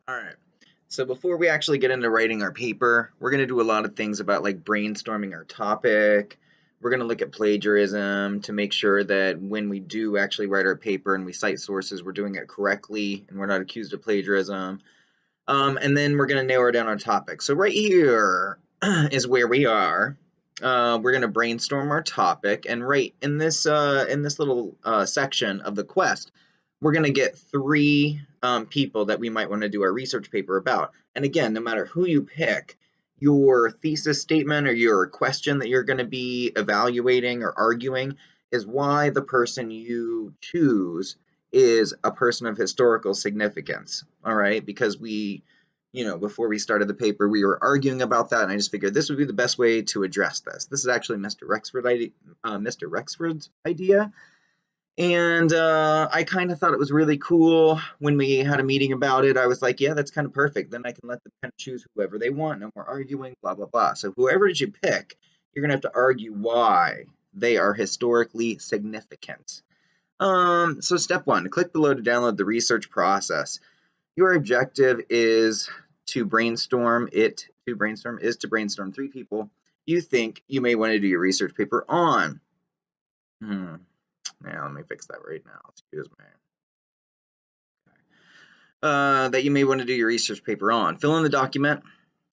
All right. So before we actually get into writing our paper, we're going to do a lot of things about like brainstorming our topic. We're going to look at plagiarism to make sure that when we do actually write our paper and we cite sources, we're doing it correctly and we're not accused of plagiarism. And then we're going to narrow down our topic. So right here is where we are. We're going to brainstorm our topic, and right in this little section of the quest, we're going to get three people that we might want to do our research paper about. And again, no matter who you pick, your thesis statement or your question that you're going to be evaluating or arguing is why the person you choose is a person of historical significance. All right, because before we started the paper, we were arguing about that, and I just figured this would be the best way to address this. This is actually Mr. Rexford's idea, and I kind of thought it was really cool when we had a meeting about it. I was like, yeah, that's kind of perfect. Then I can let them kind of choose whoever they want. No more arguing, blah, blah, blah. So whoever did you pick, you're going to have to argue why they are historically significant. So step one, click below to download the research process. Your objective is to brainstorm three people you think you may want to do your research paper on. Yeah, let me fix that right now. Excuse me. That you may want to do your research paper on. Fill in the document,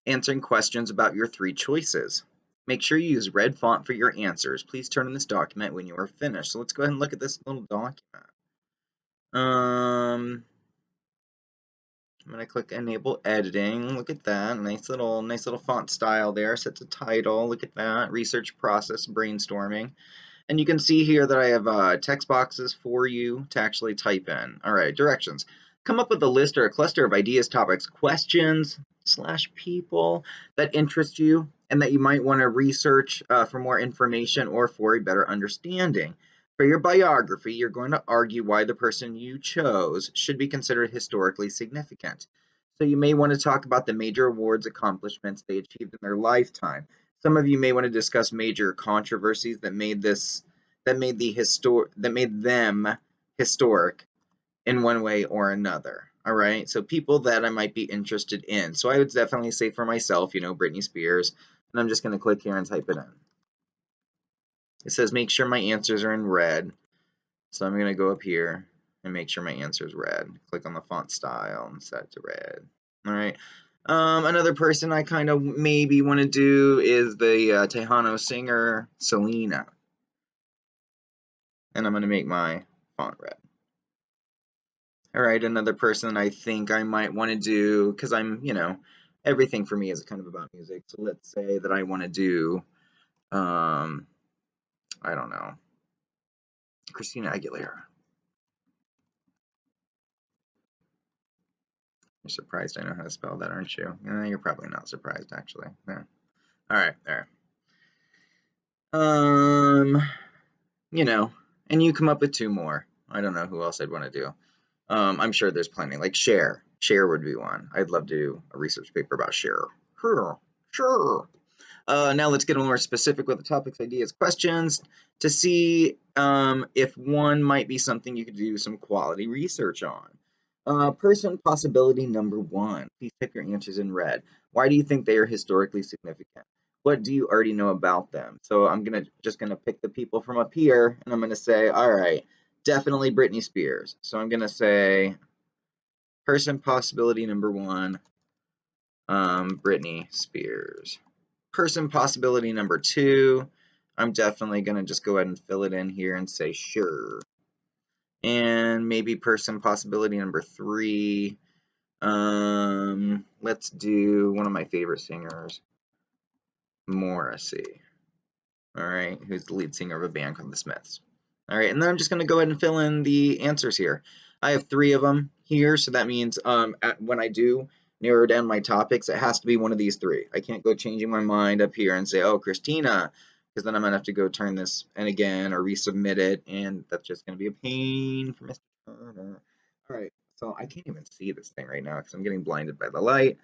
answering questions about your three choices. Make sure you use red font for your answers. Please turn in this document when you are finished. So let's go ahead and look at this little document. I'm gonna click enable editing. Look at that, nice little font style there. Sets a title. Look at that, research process brainstorming. And you can see here that I have text boxes for you to actually type in. All right, directions. Come up with a list or a cluster of ideas, topics, questions / people that interest you and that you might want to research for more information or for a better understanding. For your biography, you're going to argue why the person you chose should be considered historically significant. So you may want to talk about the major awards, accomplishments they achieved in their lifetime. Some of you may want to discuss major controversies that made them historic in one way or another. All right, so people that I might be interested in. So I would definitely say for myself, Britney Spears, and I'm just going to click here and type it in. It says make sure my answers are in red, so I'm going to go up here and make sure my answer is red. Click on the font style and set it to red. All right. Another person I kind of maybe want to do is the Tejano singer Selena, and I'm going to make my font red. All right, another person I think I might want to do, because everything for me is kind of about music. So let's say that I want to do, I don't know, Christina Aguilera. You're surprised I know how to spell that, aren't you? You're probably not surprised, actually. Yeah. All right, there. And you come up with two more. I don't know who else I'd want to do. I'm sure there's plenty. Like Cher. Cher would be one. I'd love to do a research paper about Cher. Sure. Now let's get more specific with the topics, ideas, questions to see if one might be something you could do some quality research on. Person possibility number one. Please type your answers in red. Why do you think they are historically significant? What do you already know about them? So I'm just gonna pick the people from up here, and I'm gonna say, all right, definitely Britney Spears. So I'm gonna say person possibility number one, Britney Spears. Person possibility number two, I'm definitely going to just go ahead and fill it in here and say sure. And maybe person possibility number three, let's do one of my favorite singers, Morrissey. All right, who's the lead singer of a band called The Smiths. All right, and then I'm just going to go ahead and fill in the answers here. I have three of them here, so that means when I do narrow down my topics, it has to be one of these three. I can't go changing my mind up here and say, oh, Christina, because then I'm going to have to go turn this in again or resubmit it, and that's just going to be a pain for Mr. Turner. All right, so I can't even see this thing right now because I'm getting blinded by the light.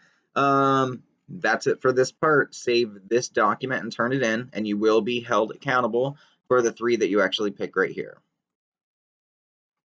That's it for this part. Save this document and turn it in, and you will be held accountable for the three that you actually pick right here.